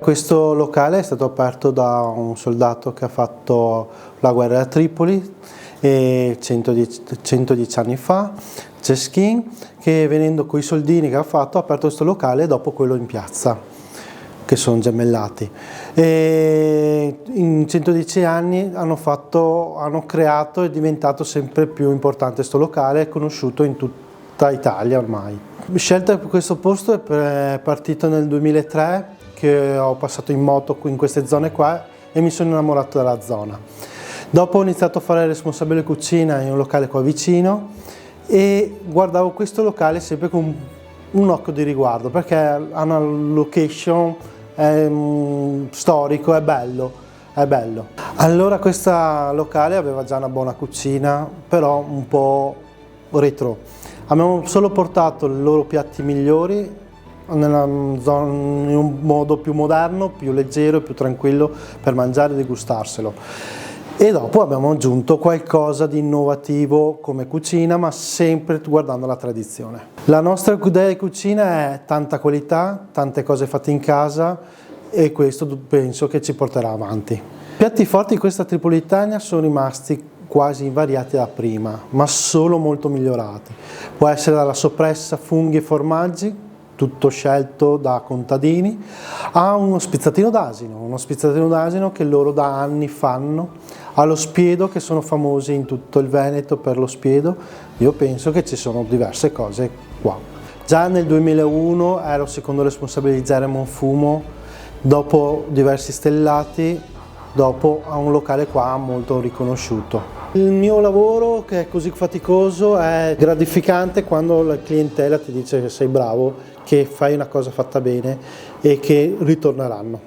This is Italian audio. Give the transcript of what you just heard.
Questo locale è stato aperto da un soldato che ha fatto la guerra a Tripoli 110 anni fa, Ceschin, che venendo con i soldini che ha fatto ha aperto questo locale dopo quello in piazza, che sono gemellati. E in 110 anni hanno creato e è diventato sempre più importante questo locale, è conosciuto in tutta Italia ormai. La scelta per questo posto è partita nel 2003, che ho passato in moto in queste zone qua e mi sono innamorato della zona. Dopo ho iniziato a fare il responsabile cucina in un locale qua vicino e guardavo questo locale sempre con un occhio di riguardo, perché ha una location storico, è bello. Allora questo locale aveva già una buona cucina, però un po' retro. Abbiamo solo portato i loro piatti migliori in un modo più moderno, più leggero e più tranquillo per mangiare e degustarselo. E dopo abbiamo aggiunto qualcosa di innovativo come cucina, ma sempre guardando la tradizione. La nostra idea di cucina è tanta qualità, tante cose fatte in casa e questo penso che ci porterà avanti. I piatti forti di questa Tripolitania sono rimasti quasi invariati da prima, ma solo molto migliorati. Può essere dalla soppressa, funghi e formaggi, tutto scelto da contadini, a uno spizzatino d'asino che loro da anni fanno, allo spiedo, che sono famosi in tutto il Veneto per lo spiedo. Io penso che ci sono diverse cose qua. Già nel 2001 ero secondo responsabile di Zero Monfumo, dopo diversi stellati, dopo a un locale qua molto riconosciuto. Il mio lavoro, che è così faticoso, è gratificante quando la clientela ti dice che sei bravo, che fai una cosa fatta bene e che ritorneranno.